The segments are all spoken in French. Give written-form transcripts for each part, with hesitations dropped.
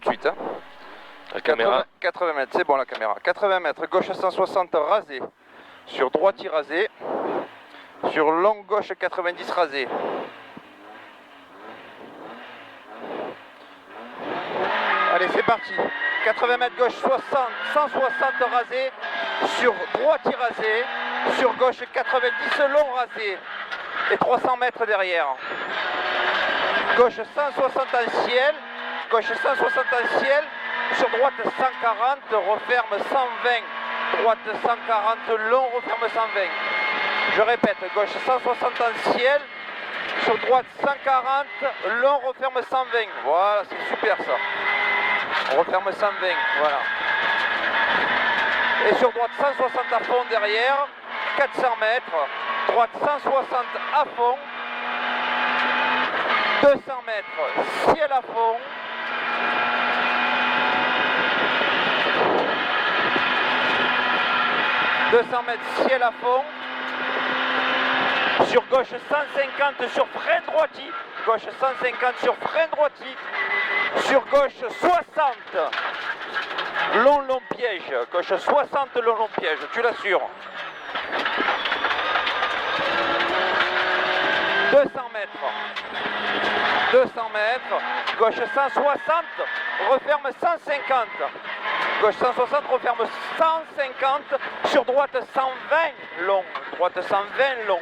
de suite. Hein. La caméra. 80 mètres, c'est bon la caméra. 80 mètres, gauche 160 rasé. Sur droite rasé. Sur long gauche 90 rasé. Allez, c'est parti. 80 mètres gauche 60, 160 rasé. Sur droite rasé. Sur gauche 90 long rasé. Et 300 mètres derrière. Gauche 160 en ciel. Gauche 160 en ciel. Sur droite 140, referme 120. Droite 140 long, referme 120. Je répète, gauche 160 en ciel. Sur droite 140, long, referme 120. Voilà, c'est super ça. On referme 120, voilà. Et sur droite 160 à fond derrière. 400 mètres. Droite 160 à fond. 200 mètres, ciel à fond. « 200 mètres, ciel à fond. Sur gauche 150 sur frein droiti. Gauche 150 sur frein droiti. Sur gauche 60. Long piège. Gauche 60 long piège, tu l'assures. 200 mètres. 200 mètres. Gauche 160. Referme 150. Gauche 160, referme 150. Sur droite 120 long. Droite 120 long.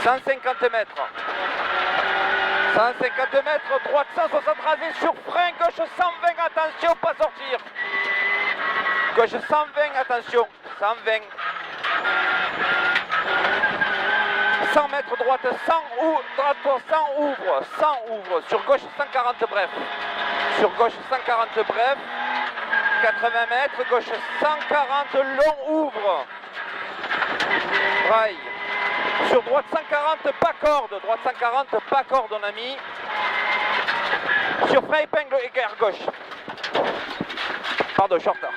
150 mètres. 150 mètres. Droite 160 rasé sur frein. Gauche 120. Attention, pas sortir. Gauche 120. Attention. 120. 100 mètres droite 100 ouvre. Droite 100 ouvre. 100 ouvre. Sur gauche 140 bref. Sur gauche 140 bref, 80 mètres, gauche 140 long ouvre. Rail. Sur droite 140 pas corde, droite 140 pas corde on a mis. Sur frein épingle équerre gauche. Pardon, je suis en retard.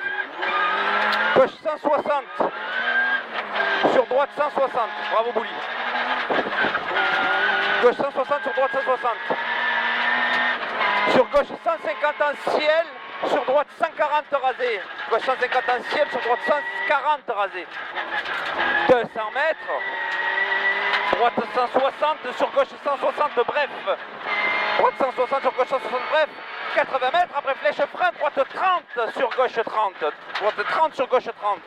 Gauche 160. Sur droite 160. Bravo Bouli. Gauche 160, sur droite 160. Sur gauche 150 en ciel, sur droite 140 rasé. Gauche 150 en ciel, sur droite 140 rasé. 200 mètres. Droite 160, sur gauche 160 bref. Droite 160, sur gauche 160 bref. 80 mètres, après flèche frein, droite 30 sur gauche 30. Droite 30 sur gauche 30.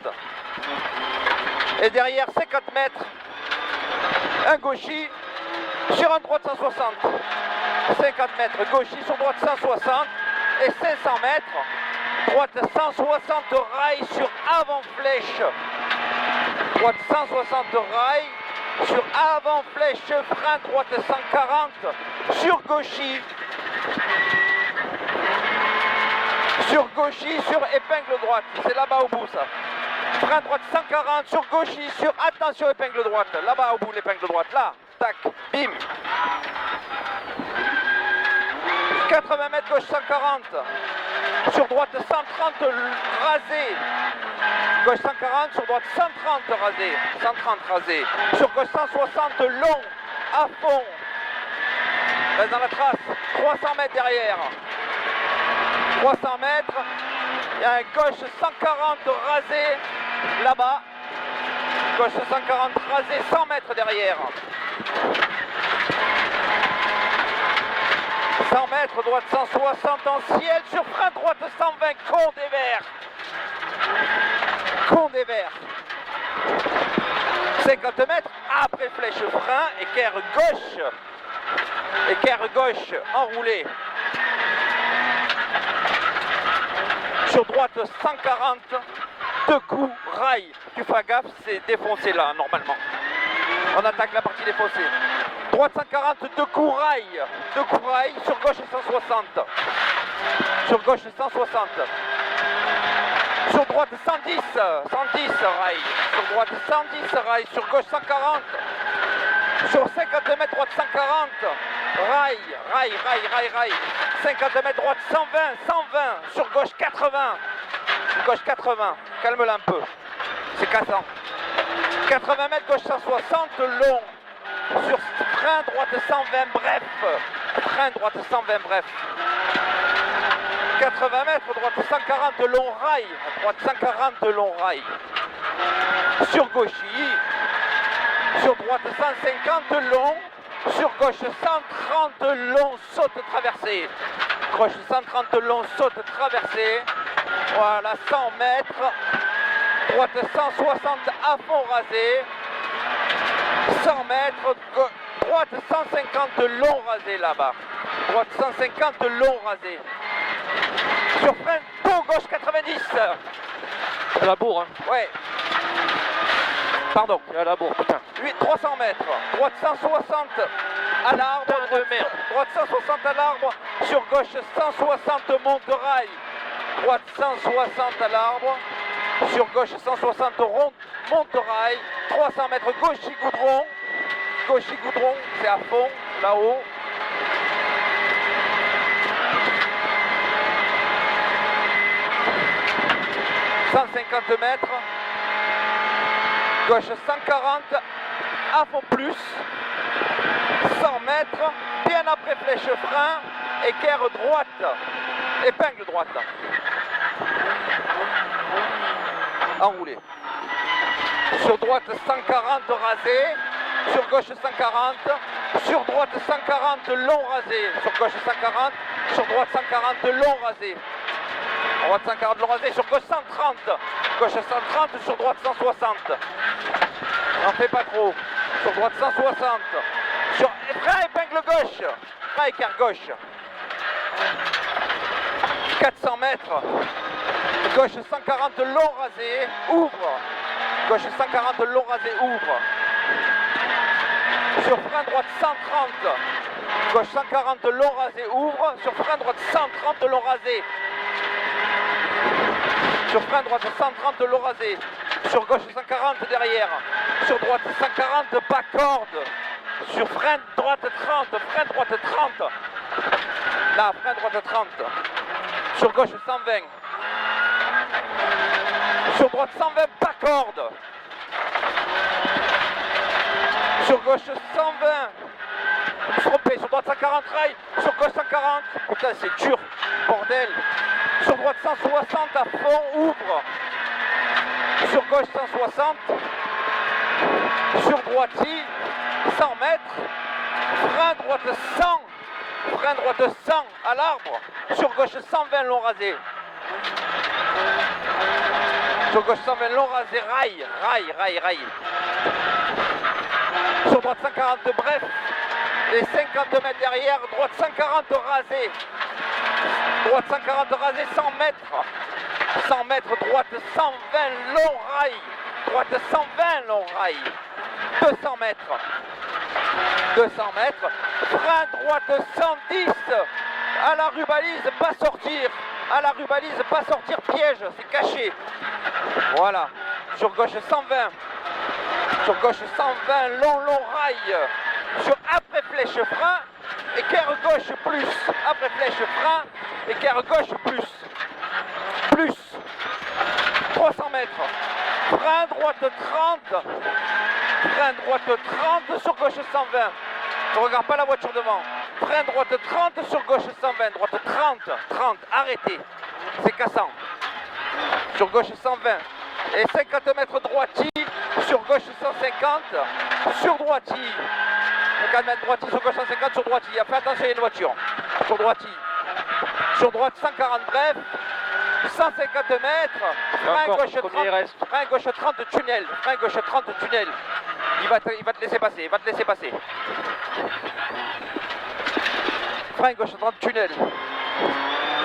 Et derrière 50 mètres, un gauchis sur un droite 160. 50 mètres, gauchis sur droite 160 et 500 mètres, droite 160 rail sur avant flèche, droite 160 rail sur avant flèche, frein droite 140 sur gauchis, sur épingle droite, c'est là-bas au bout ça, frein droite 140 sur gauchis, sur attention épingle droite, là-bas au bout l'épingle droite, là, tac, bim. 80 mètres gauche 140, sur droite 130 rasé, gauche 140, sur droite 130 rasé, 130 rasé, sur gauche 160 long, à fond, reste dans la trace, 300 mètres derrière, 300 mètres, il y a un gauche 140 rasé, là-bas, gauche 140 rasé, 100 mètres derrière. 100 mètres, droite 160 en ciel, sur frein droite 120, Condé vert. Condé vert. 50 mètres, après flèche frein, équerre gauche. Équerre gauche, enroulé. Sur droite 140, deux coups, rail. Tu fais gaffe, c'est défoncé là, normalement. On attaque la partie défoncée. Droite 140, deux coups rail. Deux coups rail, sur gauche 160. Sur gauche 160. Sur droite 110. 110 rail. Sur droite 110 rail. Sur gauche 140. Sur 50 mètres, droite 140. Rail, rail, rail, rail, rail. 50 mètres, droite 120, 120. Sur gauche 80. Gauche 80. Calme-la un peu. C'est cassant. 80 mètres, gauche 160, long. Sur frein droite 120 bref. Frein droite 120 bref. 80 mètres, droite 140 long rail. Droite 140 long rail. Sur gauchis. Sur droite 150 long. Sur gauche 130 long saute traversée. Gauche 130 long saute traversée. Voilà, 100 mètres. Droite 160 à fond rasé. 100 mètres. Droite 150 long rasé là-bas. Droite 150 long rasé. Sur frein, pont gauche 90. C'est la bourre, hein. Ouais. Pardon. C'est à la bourre, putain. 300 mètres. Droite 160 à l'arbre. Putain de merde. Droite 160 à l'arbre. Sur gauche 160 monte rail. Droite 160 à l'arbre. Sur gauche 160 monte rail. 300 mètres gauche goudron. Gauche goudron, c'est à fond, là-haut. « 150 mètres. Gauche 140. À fond plus. 100 mètres. Bien après flèche frein. Équerre droite. Épingle droite. Enroulé. Sur droite 140 rasé. Sur gauche 140. Sur droite 140 long rasé. Sur gauche 140. Sur droite 140 long rasé. Droite 140 long rasé. Sur gauche 130. Gauche 130. Sur droite 160. N'en fais pas trop. Sur droite 160. Sur frein épingle gauche. Frein écart gauche. 400 mètres. Gauche 140 long rasé. Ouvre. Gauche 140 long rasé. Ouvre. Sur frein droite 130. Gauche 140 long rasé. Ouvre. Sur frein droite 130 long rasé. Sur frein droite 130 long rasé. Sur gauche 140 derrière. Sur droite 140 bas corde. Sur frein droite 30. Frein droite 30. Là, frein droite 30. Sur gauche 120. Sur droite 120 bas corde. Sur gauche 120. Je me suis trompé. Sur droite 140 rail. Sur gauche 140. Putain, c'est dur. Bordel. Sur droite 160 à fond. Ouvre. Sur gauche 160. Sur droite 100 mètres. Frein droite 100. Frein droite 100 à l'arbre. Sur gauche 120 long rasé. Sur gauche 120 long rasé. Rail. Rail. Sur droite 140 bref. Et 50 mètres derrière. Droite 140 rasé. Droite 140 rasé 100 mètres. 100 mètres. Droite 120 long rail. Droite 120 long rail. 200 mètres. 200 mètres. Frein droite 110. À la rubalise, pas sortir. À la rubalise, pas sortir, piège, c'est caché. Voilà. Sur gauche 120. Sur gauche 120, long rail. Sur après flèche frein. Équerre gauche plus. Après flèche frein. Équerre gauche plus. Plus. 300 mètres. Frein droite 30. Frein droite 30 sur gauche 120. Ne regarde pas la voiture devant. Frein droite 30 sur gauche 120. Droite 30. Arrêtez. C'est cassant. Sur gauche 120. Et 50 mètres droiti. Sur gauche 150. Sur droiti. 50 mètres droiti sur gauche 150. Sur droiti. Fais attention, il y a une voiture. Sur droiti. Sur droite 140 bref. 150 mètres. Frein gauche 30. Frein gauche 30 tunnel. Frein gauche 30 tunnel. Il va te laisser passer. Frein gauche 30 tunnel.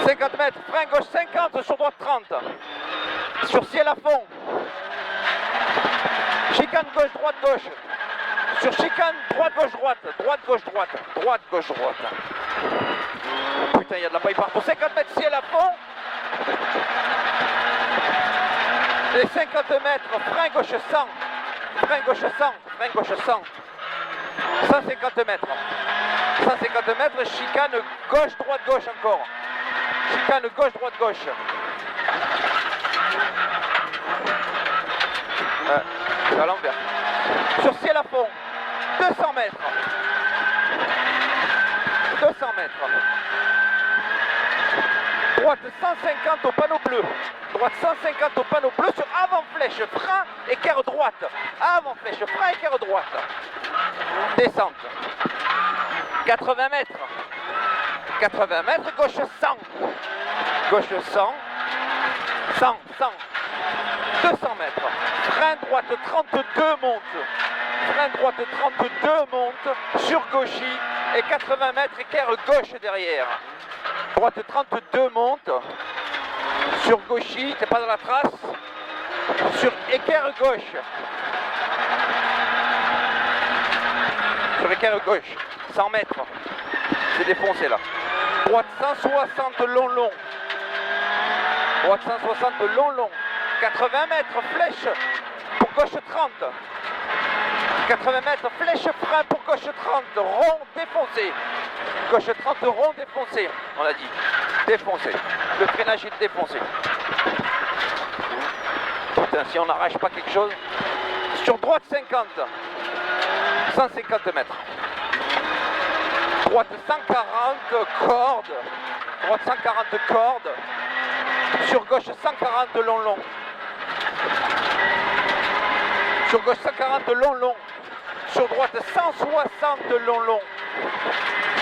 50 mètres. Frein gauche 50 sur droite 30. Sur ciel à fond. Chicane gauche, droite gauche. Sur chicane, droite gauche, droite. Droite gauche, droite. Droite gauche, droite. Putain, il y a de la paille partout. 50 mètres ciel à fond. Et 50 mètres, frein gauche 100. Frein gauche 100. Frein gauche 100. 150 mètres. 150 mètres, chicane gauche, droite, gauche encore. Chicane gauche, droite, gauche. À l'envers. Sur ciel à fond. 200 mètres. 200 mètres. Droite 150 au panneau bleu. Droite 150 au panneau bleu sur avant flèche, frein, équerre droite. Avant flèche, frein, équerre droite. Descente. 80 mètres. 80 mètres, gauche 100. Gauche 100. 100, 100. 200 mètres. Frein droite 32 monte. Frein droite 32 monte sur gauchy et 80 mètres équerre gauche derrière. Droite 32 monte sur gauchy, t'es pas dans la trace, sur équerre gauche. Sur équerre gauche, 100 mètres, c'est défoncé là. Droite 160 long long. Droite 160 long long. 80 mètres, flèche pour gauche 30. 80 mètres, flèche frein pour gauche 30, rond défoncé. Gauche 30, rond défoncé, on l'a dit. Défoncé. Le freinage est défoncé. Putain, si on n'arrache pas quelque chose. Sur droite 50. 150 mètres. Droite 140 cordes. Droite 140 cordes. Sur gauche 140 long long. Sur gauche 140 long long. Sur droite 160 long long.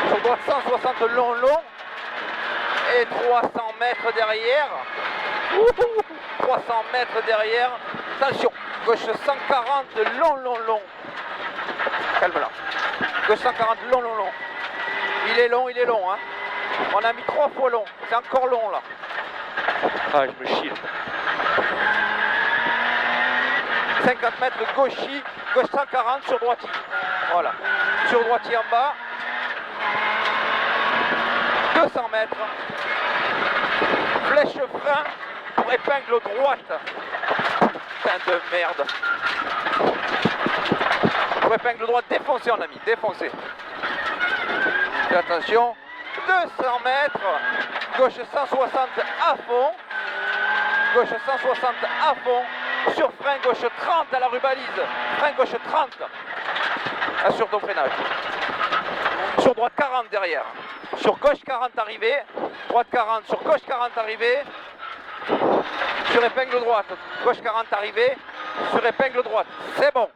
Sur droite 160 long long. Et 300 mètres derrière. 300 mètres derrière. Attention. Gauche 140 long long long. Calme-la. Gauche 140 long long long. Il est long hein. On a mis 3 fois long. C'est encore long là. Ah, je me chie. 50 mètres gauchy, gauche 140 sur droitier. Voilà. Sur droitier en bas. 200 mètres. Flèche frein pour épingle droite. Putain de merde. Pour épingle droite défoncé on a mis. Défoncé. Fais attention. 200 mètres. Gauche 160 à fond. Gauche 160 à fond. Sur frein gauche 30 à la rubalise. Frein gauche 30. Assure ton freinage. Sur droite 40 derrière. Sur gauche 40 arrivé. Droite 40. Sur gauche 40 arrivé. Sur épingle droite. Gauche 40 arrivé. Sur épingle droite. C'est bon.